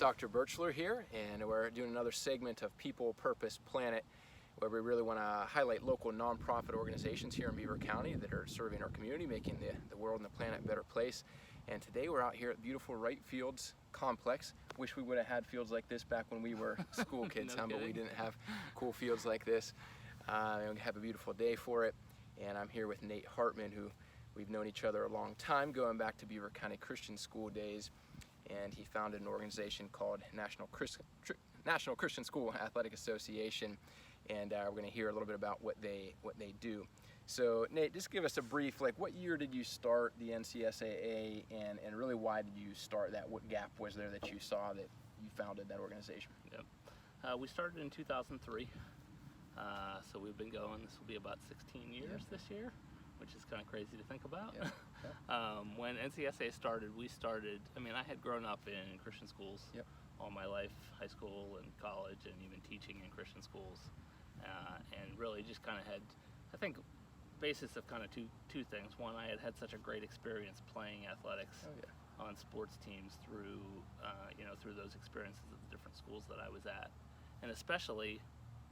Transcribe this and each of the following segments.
Dr. Birchler here, and we're doing another segment of People, Purpose, Planet, where we really want to highlight local nonprofit organizations here in Beaver County that are serving our community, making the world and the planet a better place. And today we're out here at beautiful Wright Fields Complex. Wish we would have had fields like this back when we were school kids, No but we kidding. didn't have cool fields like this. And we have a beautiful day for it. And I'm here with Nate Hartman, who we've known each other a long time, going back to Beaver County Christian School days. And he founded an organization called National Christian School Athletic Association, and we're going to hear a little bit about what they do. So Nate, just give us a brief, like, what year did you start the NCSAA, and really why did you start that? What gap was there that you saw that you founded that organization? Yep. We started in 2003, so we've been going, this will be about 16 years this year, which is kind of crazy to think about. Yeah. When NCSA started, I had grown up in Christian schools all my life, high school and college, and even teaching in Christian schools, and really just kind of had, I think, basis of kind of two things. One, I had such a great experience playing athletics on sports teams through those experiences at the different schools that I was at, and especially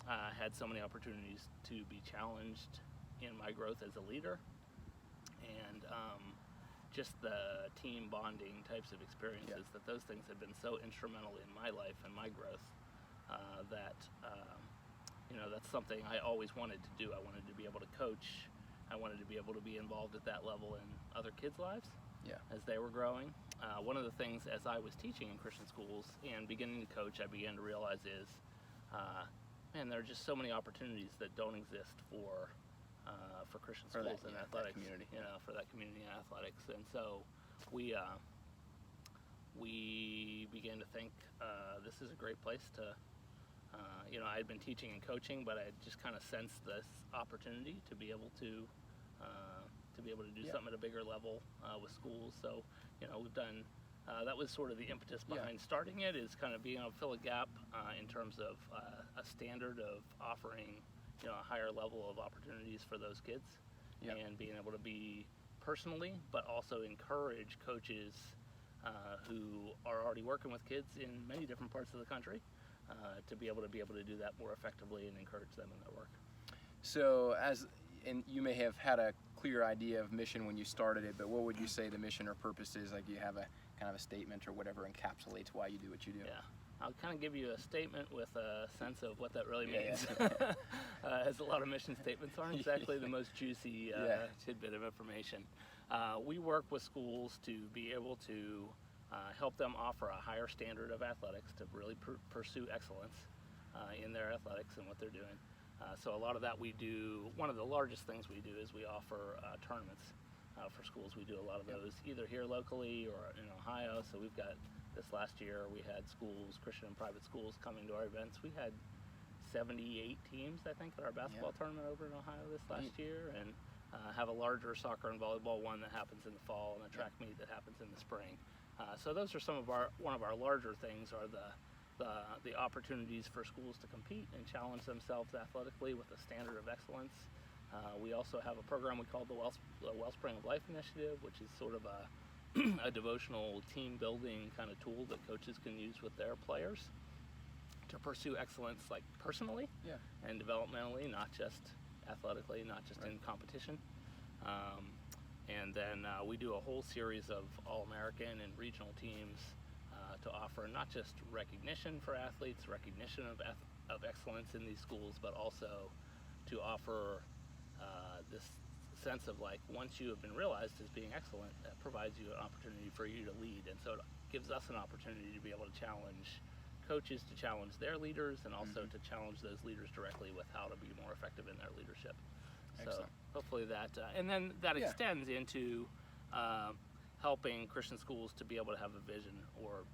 had so many opportunities to be challenged in my growth as a leader, and just the team bonding types of experiences, that those things have been so instrumental in my life and my growth, that's something I always wanted to do. I wanted to be able to coach. I wanted to be able to be involved at that level in other kids' lives as they were growing. One of the things, as I was teaching in Christian schools and beginning to coach, I began to realize is, there are just so many opportunities that don't exist for Christian schools and athletics, for that community in athletics. And so we began to think this is a great place to, I had been teaching and coaching, but I had just kind of sensed this opportunity to be able to do something at a bigger level with schools. So, we've done, that was sort of the impetus behind starting it, is kind of being able to fill a gap in terms of a standard of offering a higher level of opportunities for those kids, and being able to be personally, but also encourage coaches who are already working with kids in many different parts of the country to be able to do that more effectively and encourage them in their work. So and you may have had a clear idea of mission when you started it, but what would you say the mission or purpose is? Like, do you have a kind of a statement or whatever encapsulates why you do what you do? Yeah. I'll kind of give you a statement with a sense of what that really means. As a lot of mission statements aren't exactly the most juicy tidbit of information. We work with schools to be able to help them offer a higher standard of athletics, to really pursue excellence in their athletics and what they're doing. So a lot of that we do. One of the largest things we do is we offer tournaments for schools. We do a lot of those either here locally or in Ohio. So we've got, this last year we had schools, Christian and private schools, coming to our events. We had 78 teams, I think, at our basketball tournament over in Ohio this last year, and have a larger soccer and volleyball one that happens in the fall, and a track meet that happens in the spring. So those are one of our larger things, are the opportunities for schools to compete and challenge themselves athletically with a standard of excellence. We also have a program we call the Wellspring of Life Initiative, which is sort of a devotional team building kind of tool that coaches can use with their players to pursue excellence, like personally and developmentally, not just athletically, not just in competition. And then we do a whole series of All-American and regional teams to offer not just recognition for athletes, recognition of excellence in these schools, but also to offer this sense of, like, once you have been realized as being excellent, that provides you an opportunity for you to lead. And so it gives us an opportunity to be able to challenge coaches, to challenge their leaders, and also to challenge those leaders directly with how to be more effective in their leadership. Excellent. So hopefully that, and then that extends into helping Christian schools to be able to have a vision, or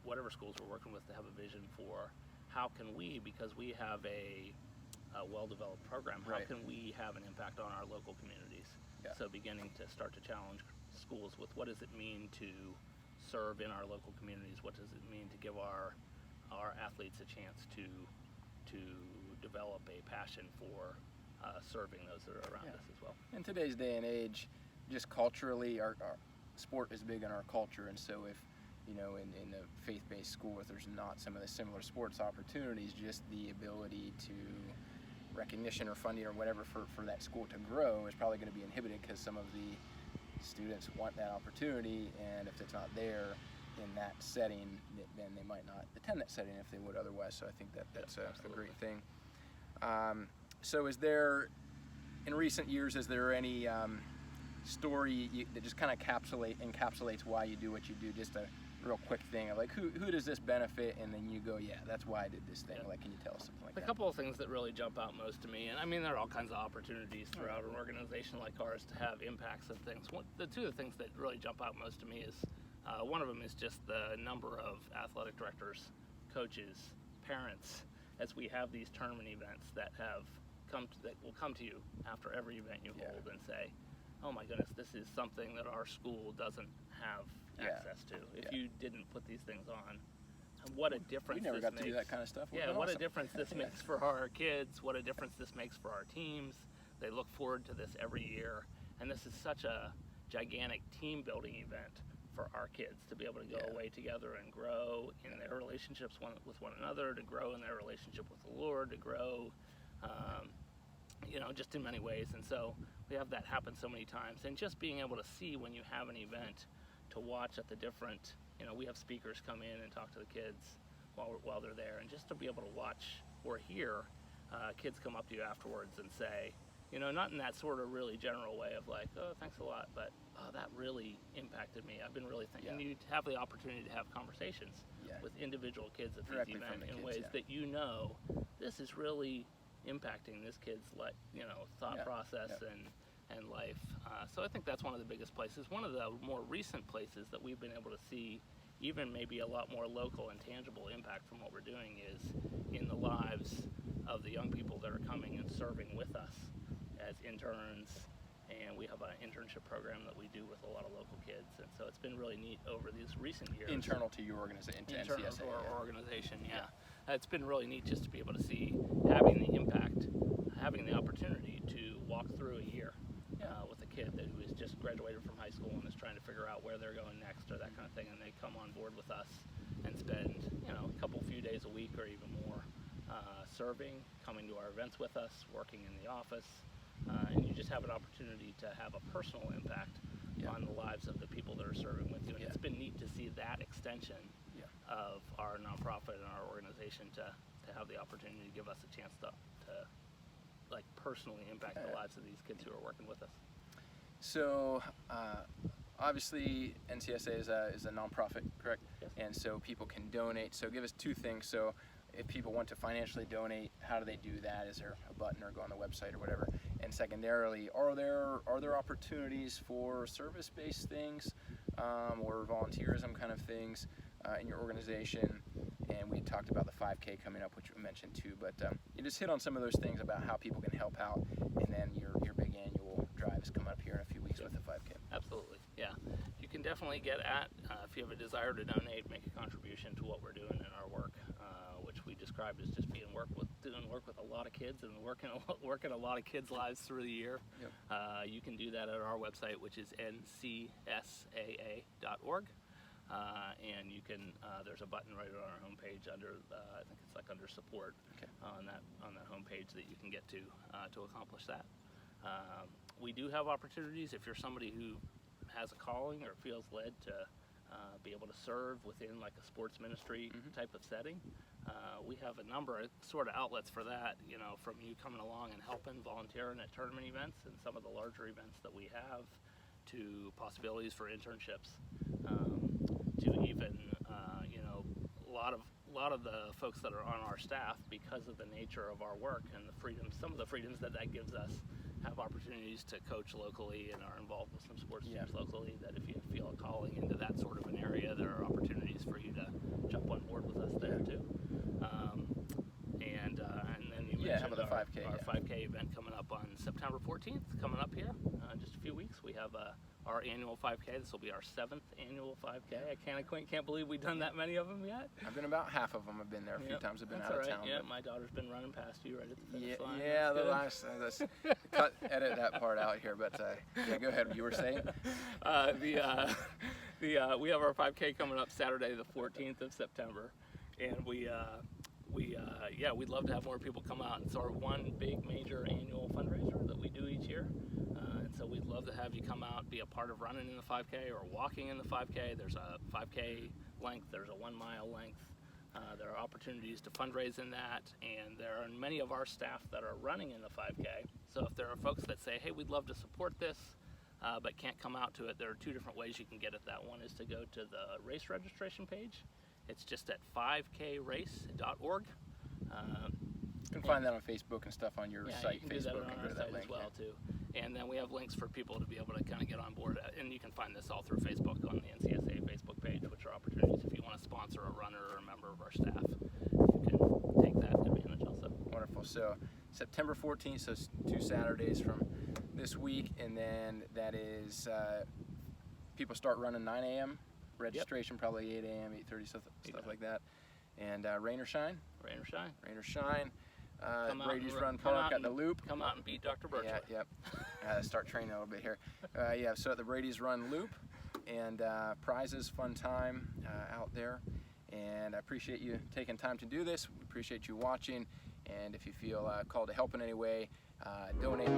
whatever schools we're working with, to have a vision for how can we, because we have a well-developed program, how can we have an impact on our local communities? So beginning to start to challenge schools with, what does it mean to serve in our local communities? What does it mean to give our athletes a chance to develop a passion for serving those that are around us as well? In today's day and age, just culturally, our sport is big in our culture, and so if in a faith-based school, if there's not some of the similar sports opportunities, just the ability to recognition or funding or whatever for that school to grow is probably going to be inhibited because some of the students want that opportunity, and if it's not there in that setting, then they might not attend that setting if they would otherwise. So I think that's a great thing. So is there, in recent years, is there any story that just kind of encapsulates why you do what you do? Just a real quick thing of like, who does this benefit? And then you go, yeah, that's why I did this thing. Like, can you tell us something like that? A couple of things that really jump out most to me, and I mean, there are all kinds of opportunities throughout an organization like ours to have impacts of things. The two of the things that really jump out most to me is, one of them is just the number of athletic directors, coaches, parents, as we have these tournament events that will come to you after every event you hold and say, oh my goodness, this is something that our school doesn't have access to. If you didn't put these things on, what a difference we never this got makes. to do that kind of stuff. Yeah, what a difference this makes for our kids, what a difference this makes for our teams. They look forward to this every year, and this is such a gigantic team building event for our kids to be able to go away together and grow in their relationships with one another, to grow in their relationship with the Lord, to grow just in many ways. And so we have that happen so many times, and just being able to see when you have an event, to watch at the different, we have speakers come in and talk to the kids while they're there, and just to be able to watch or hear kids come up to you afterwards and say, not in that sort of really general way of like, oh, thanks a lot, but oh, that really impacted me. I've been really thinking. You have the opportunity to have conversations with individual kids at these events in ways that this is really impacting this kid's thought process and life. So I think that's one of the biggest places. One of the more recent places that we've been able to see even maybe a lot more local and tangible impact from what we're doing is in the lives of the young people that are coming and serving with us as interns. And we have an internship program that we do with a lot of local kids, and so it's been really neat over these recent years. Internal to your organization, to internal NCSA, to our organization, It's been really neat just to be able to see having the impact, having the opportunity to walk through a year with a kid who has just graduated from high school and is trying to figure out where they're going next or that kind of thing, and they come on board with us and spend a few days a week or even more serving, coming to our events with us, working in the office. And you just have an opportunity to have a personal impact on the lives of the people that are serving with you. And it's been neat to see that extension of our nonprofit and our organization to have the opportunity to give us a chance to personally impact the lives of these kids who are working with us. So obviously NCSA is a nonprofit, correct? Yes. And so people can donate. So give us two things. So if people want to financially donate, how do they do that? Is there a button or go on the website or whatever? And secondarily, are there opportunities for service-based things or volunteerism kind of things in your organization? And we talked about the 5K coming up, which you mentioned too. But you just hit on some of those things about how people can help out, and then your big annual drive is coming up here in a few weeks with the 5K. Absolutely, yeah. You can definitely get at if you have a desire to donate, make a contribution to what we're doing in our work, which we described as just doing work with a lot of kids and working a lot of kids' lives through the year. Yep. You can do that at our website, which is ncsaa.org. And you can, there's a button right on our homepage under, I think it's under support on that homepage that you can get to accomplish that. We do have opportunities if you're somebody who has a calling or feels led to be able to serve within a sports ministry type of setting. We have a number of sort of outlets for that, from you coming along and helping, volunteering at tournament events and some of the larger events that we have, to possibilities for internships, to even, a lot of the folks that are on our staff, because of the nature of our work and some of the freedoms that gives us, have opportunities to coach locally and are involved with some sports teams locally, that if you feel a calling into that sort of an area, there are opportunities for you to jump on board with us there too. And then you mentioned the 5K, our 5K event coming up on September 14th, coming up here in just a few weeks. We have our annual 5K. This will be our 7th annual 5K. I can't believe we've done that many of them yet. I've been about half of them. I've been there a few times. I've been out of town. Yeah, my daughter's been running past you right at the finish line. Yeah, let's edit that part out here. But go ahead. You were saying? We have our 5K coming up Saturday, the 14th of September, and we'd love to have more people come out. It's our one big major annual fundraiser that we do each year, and so we'd love to have you come out, be a part of running in the 5K or walking in the 5K. There's a 5K length, there's a 1 mile length. There are opportunities to fundraise in that, and there are many of our staff that are running in the 5K. So if there are folks that say, hey, we'd love to support this, but can't come out to it, there are 2 different ways you can get it. That one is to go to the race registration page. It's just at 5krace.org. You can find that on Facebook and stuff on your site. You can do that on our site as well, too. And then we have links for people to be able to kind of get on board. And you can find this all through Facebook on the NCSA Facebook page, which are opportunities if you want to sponsor a runner or a member of our staff. You can take that advantage also. Wonderful. So September 14th, so 2 Saturdays from this week, and then that is people start running 9 a.m. Registration probably 8 a.m., 8:30, stuff like that. And rain or shine? Rain or shine. Rain or shine. Brady's and Run Park at the Loop. Come out and beat Dr. Birchwood. Yeah, yep. Start training a little bit here. So at the Brady's Run Loop, and prizes, fun time out there. And I appreciate you taking time to do this. We appreciate you watching. And if you feel called to help in any way, donate.